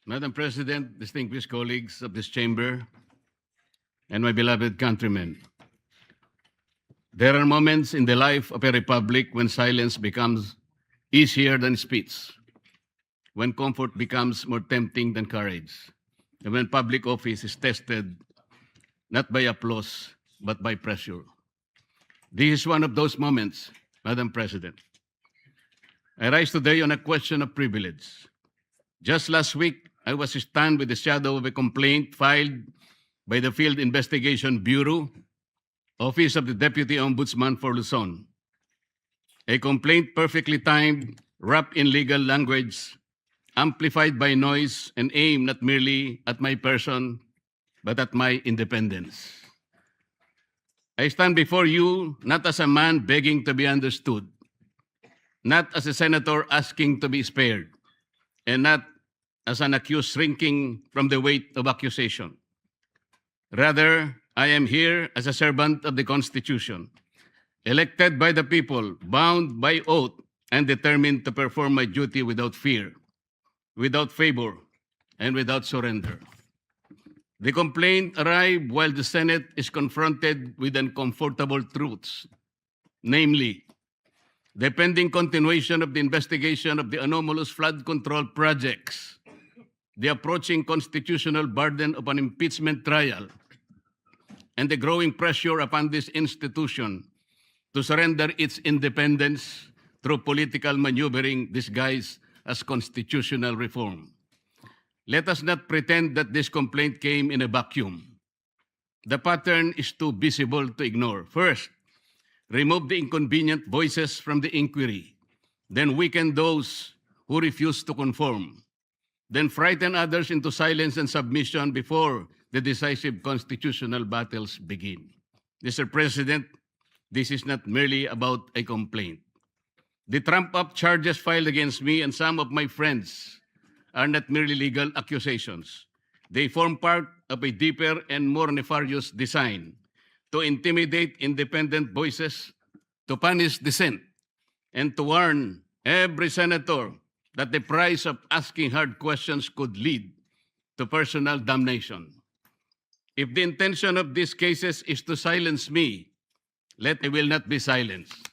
Madam President, distinguished colleagues of this chamber, and my beloved countrymen, there are moments in the life of a republic when silence becomes easier than speech, when comfort becomes more tempting than courage, and when public office is tested not by applause but by pressure. This is one of those moments, Madam President. I rise today on a question of privilege. Just last week, I was stunned with the shadow of a complaint filed by the Field Investigation Bureau, Office of the Deputy Ombudsman for Luzon. A complaint perfectly timed, wrapped in legal language, amplified by noise, and aimed not merely at my person, but at my independence. I stand before you not as a man begging to be understood, not as a senator asking to be spared, and not as an accused shrinking from the weight of accusation. Rather, I am here as a servant of the Constitution, elected by the people, bound by oath, and determined to perform my duty without fear, without favor, and without surrender. The complaint arrived while the Senate is confronted with uncomfortable truths, namely, the pending continuation of the investigation of the anomalous flood control projects, the approaching constitutional burden of an impeachment trial, and the growing pressure upon this institution to surrender its independence through political maneuvering disguised as constitutional reform. Let us not pretend that this complaint came in a vacuum. The pattern is too visible to ignore. First, remove the inconvenient voices from the inquiry, then weaken those who refuse to conform, then frighten others into silence and submission before the decisive constitutional battles begin. Mr. President, this is not merely about a complaint. The trump-up charges filed against me and some of my friends are not merely legal accusations. They form part of a deeper and more nefarious design to intimidate independent voices, to punish dissent, and to warn every senator that the price of asking hard questions could lead to personal damnation. If the intention of these cases is to silence me, I will not be silenced.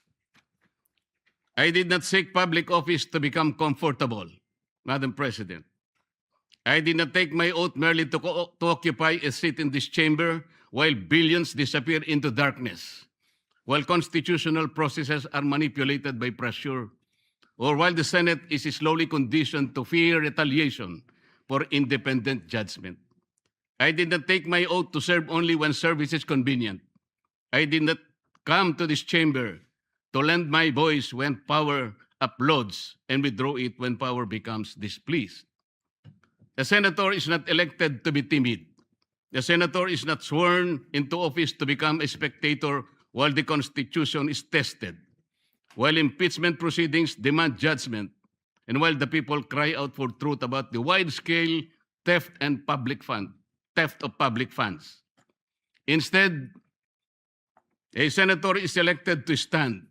I did not seek public office to become comfortable, Madam President. I did not take my oath merely to occupy a seat in this chamber while billions disappear into darkness, while constitutional processes are manipulated by pressure, or while the Senate is slowly conditioned to fear retaliation for independent judgment. I did not take my oath to serve only when service is convenient. I did not come to this chamber to lend my voice when power applauds and withdraw it when power becomes displeased. The senator is not elected to be timid. The senator is not sworn into office to become a spectator while the Constitution is tested, while impeachment proceedings demand judgment, and while the people cry out for truth about the wide-scale theft of public funds. Instead, a senator is elected to stand,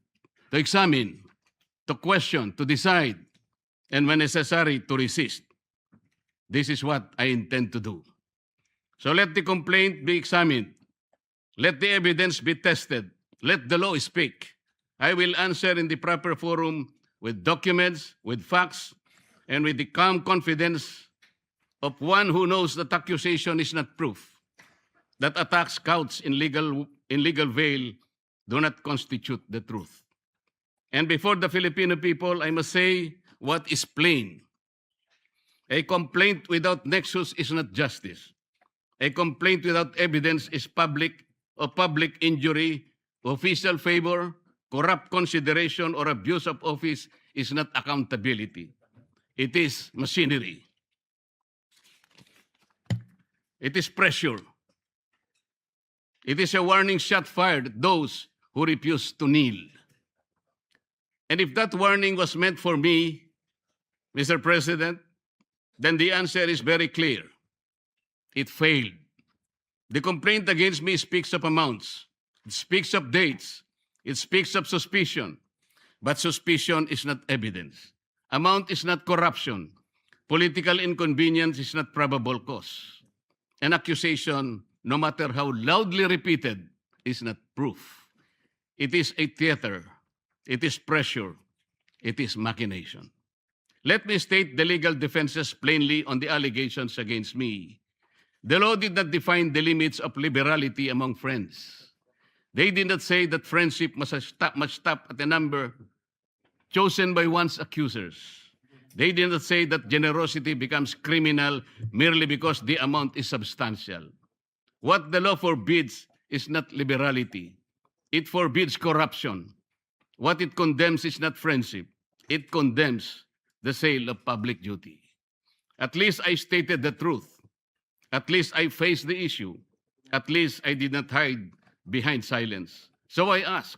to examine, to question, to decide, and when necessary, to resist. This is what I intend to do. So let the complaint be examined. Let the evidence be tested. Let the law speak. I will answer in the proper forum with documents, with facts, and with the calm confidence of one who knows that accusation is not proof, that attacks couched in legal veil do not constitute the truth. And before the Filipino people, I must say what is plain. A complaint without nexus is not justice. A complaint without evidence is public injury, official favor, corrupt consideration, or abuse of office is not accountability. It is machinery. It is pressure. It is a warning shot fired at those who refuse to kneel. And if that warning was meant for me, Mr. President, then the answer is very clear. It failed. The complaint against me speaks of amounts. It speaks of dates. It speaks of suspicion. But suspicion is not evidence. Amount is not corruption. Political inconvenience is not probable cause. An accusation, no matter how loudly repeated, is not proof. It is a theater. It is pressure. It is machination. Let me state the legal defenses plainly on the allegations against me. The law did not define the limits of liberality among friends. They did not say that friendship must stop at a number chosen by one's accusers. They did not say that generosity becomes criminal merely because the amount is substantial. What the law forbids is not liberality. It forbids corruption. What it condemns is not friendship. It condemns the sale of public duty. At least I stated the truth. At least I faced the issue. At least I did not hide behind silence. So I ask,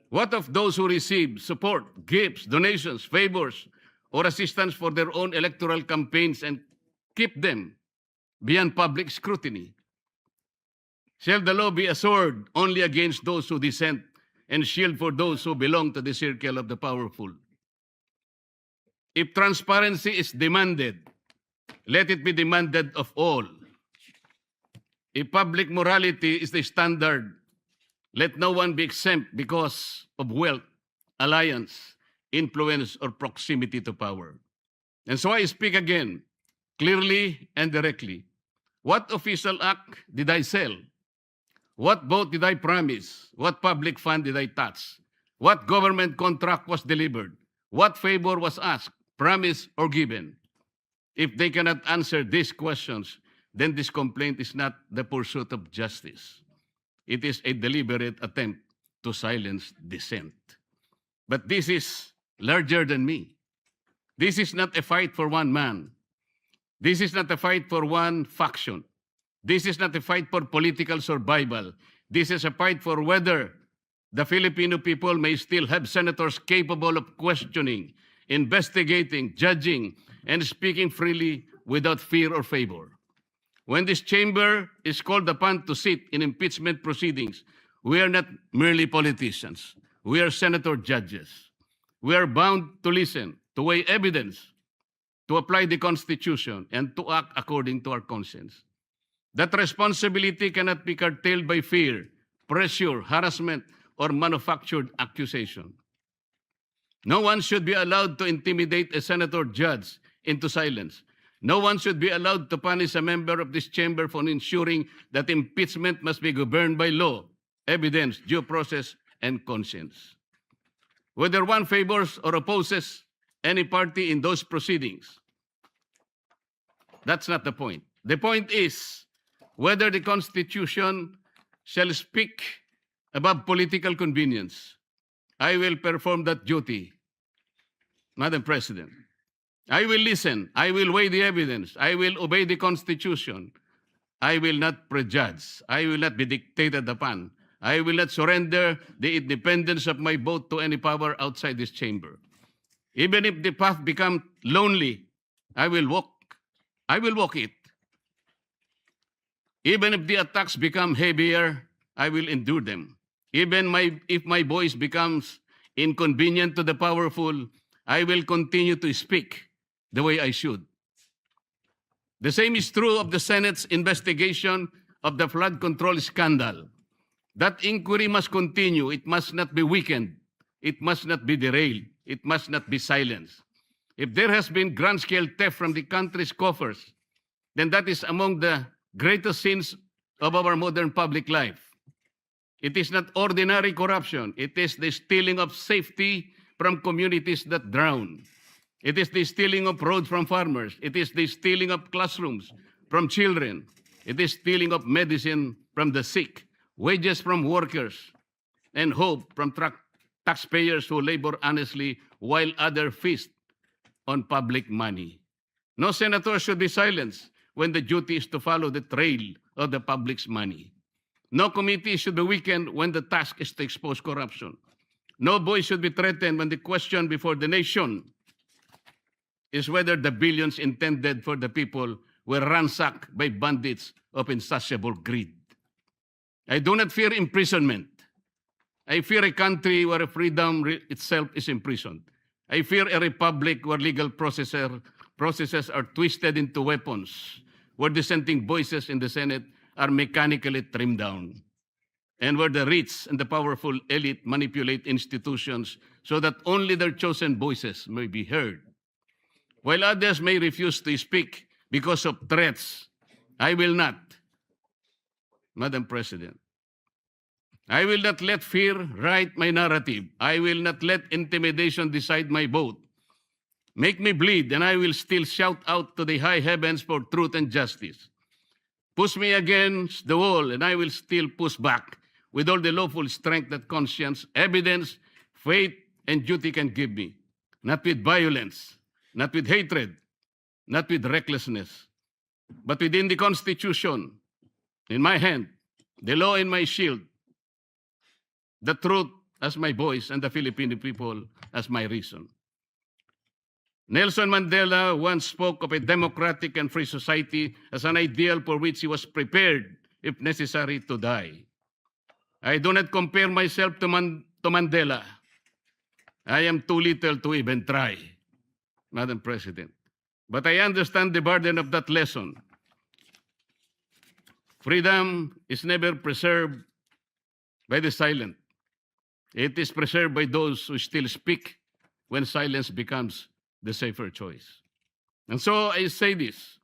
what of those who receive support, gifts, donations, favors, or assistance for their own electoral campaigns and keep them beyond public scrutiny? Shall the law be a sword only against those who dissent and shield for those who belong to the circle of the powerful? If transparency is demanded, let it be demanded of all. If public morality is the standard, let no one be exempt because of wealth, alliance, influence, or proximity to power. And so I speak again, clearly and directly. What official act did I sell? What vote did I promise? What public fund did I touch? What government contract was delivered? What favor was asked, promised, or given? If they cannot answer these questions, then this complaint is not the pursuit of justice. It is a deliberate attempt to silence dissent. But this is larger than me. This is not a fight for one man. This is not a fight for one faction. This is not a fight for political survival. This is a fight for whether the Filipino people may still have senators capable of questioning, investigating, judging, and speaking freely without fear or favor. When this chamber is called upon to sit in impeachment proceedings, we are not merely politicians. We are senator judges. We are bound to listen, to weigh evidence, to apply the Constitution, and to act according to our conscience. That responsibility cannot be curtailed by fear, pressure, harassment, or manufactured accusation. No one should be allowed to intimidate a senator judge into silence. No one should be allowed to punish a member of this chamber for ensuring that impeachment must be governed by law, evidence, due process, and conscience. Whether one favors or opposes any party in those proceedings, that's not the point. The point is whether the Constitution shall speak above political convenience. I will perform that duty, Madam President. I will listen. I will weigh the evidence. I will obey the Constitution. I will not prejudge. I will not be dictated upon. I will not surrender the independence of my vote to any power outside this chamber. Even if the path becomes lonely, I will walk. I will walk it. Even if the attacks become heavier, I will endure them. Even if my voice becomes inconvenient to the powerful, I will continue to speak the way I should. The same is true of the Senate's investigation of the flood control scandal. That inquiry must continue. It must not be weakened. It must not be derailed. It must not be silenced. If there has been grand-scale theft from the country's coffers, then that is among the greatest sins of our modern public life. It is not ordinary corruption. It is the stealing of safety from communities that drown. It is the stealing of roads from farmers. It is the stealing of classrooms from children. It is stealing of medicine from the sick, wages from workers, and hope from taxpayers who labor honestly while others feast on public money. No senator should be silenced when the duty is to follow the trail of the public's money. No committee should be weakened when the task is to expose corruption. No voice should be threatened when the question before the nation is whether the billions intended for the people were ransacked by bandits of insatiable greed. I do not fear imprisonment. I fear a country where freedom itself is imprisoned. I fear a republic where legal processes processes are twisted into weapons, where dissenting voices in the Senate are mechanically trimmed down, and where the rich and the powerful elite manipulate institutions so that only their chosen voices may be heard. While others may refuse to speak because of threats, I will not, Madam President. I will not let fear write my narrative. I will not let intimidation decide my vote. Make me bleed, and I will still shout out to the high heavens for truth and justice. Push me against the wall, and I will still push back with all the lawful strength that conscience, evidence, faith, and duty can give me. Not with violence, not with hatred, not with recklessness, but within the Constitution, in my hand, the law in my shield, the truth as my voice, and the Filipino people as my reason. Nelson Mandela once spoke of a democratic and free society as an ideal for which he was prepared, if necessary, to die. I do not compare myself to Mandela. I am too little to even try, Madam President. But I understand the burden of that lesson. Freedom is never preserved by the silent. It is preserved by those who still speak when silence becomes the safer choice. And so I say this,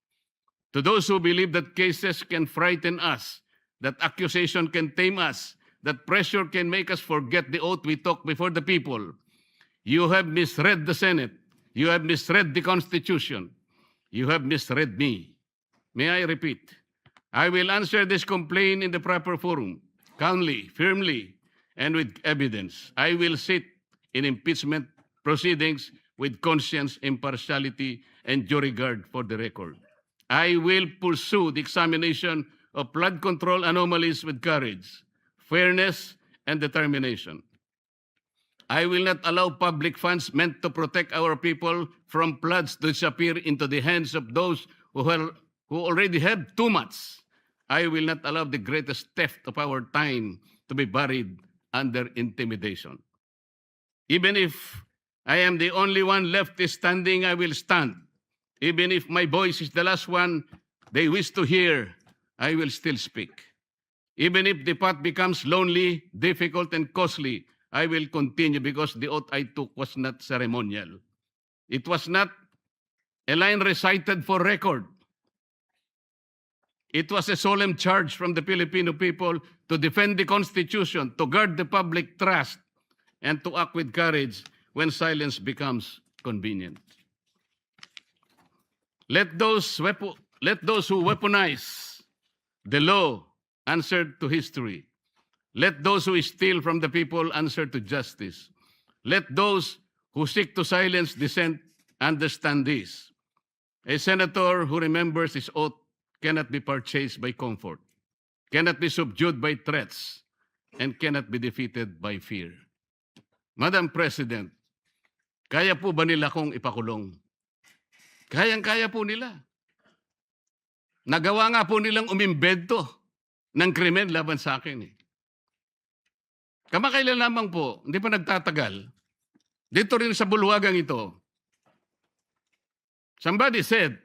to those who believe that cases can frighten us, that accusation can tame us, that pressure can make us forget the oath we took before the people. You have misread the Senate. You have misread the Constitution. You have misread me. May I repeat? I will answer this complaint in the proper forum, calmly, firmly, and with evidence. I will sit in impeachment proceedings with conscience, impartiality, and due regard for the record. I will pursue the examination of flood control anomalies with courage, fairness, and determination. I will not allow public funds meant to protect our people from floods to disappear into the hands of those who already have too much. I will not allow the greatest theft of our time to be buried under intimidation. Even if I am the only one left standing, I will stand. Even if my voice is the last one they wish to hear, I will still speak. Even if the path becomes lonely, difficult, and costly, I will continue because the oath I took was not ceremonial. It was not a line recited for record. It was a solemn charge from the Filipino people to defend the Constitution, to guard the public trust, and to act with courage when silence becomes convenient. Let those who weaponize the law answer to history. Let those who steal from the people answer to justice. Let those who seek to silence dissent understand this. A senator who remembers his oath cannot be purchased by comfort, cannot be subdued by threats, and cannot be defeated by fear. Madam President, kaya po ba nila kong ipakulong? Kayang-kaya po nila. Nagawa nga po nilang umimbento ng krimen laban sa akin. Kamakailan lamang po, hindi pa nagtatagal, dito rin sa bulwagang ito, somebody said,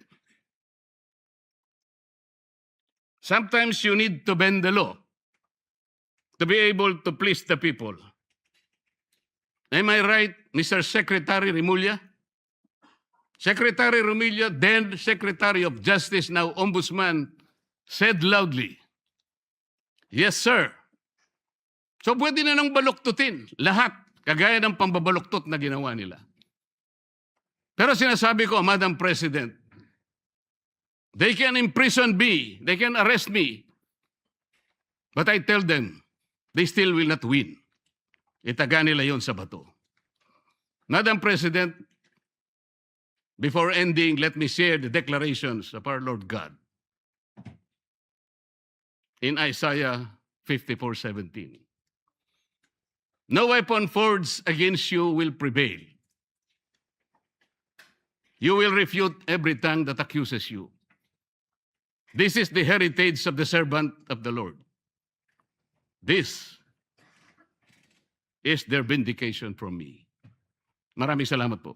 sometimes you need to bend the law to be able to please the people. Am I right, Mr. Secretary Remulla? Secretary Remulla, then Secretary of Justice, now Ombudsman, said loudly, "Yes, sir." So pwede na nang baluktutin lahat, kagaya ng pambabaluktot na ginawa nila. Pero sinasabi ko, Madam President, they can imprison me, they can arrest me, but I tell them, they still will not win. Itaga nila yon sa bato. Madam President, before ending, let me share the declarations of our Lord God. In Isaiah 54:17. No weapon forged against you will prevail. You will refute every tongue that accuses you. This is the heritage of the servant of the Lord. This is their vindication from me. Maraming salamat po.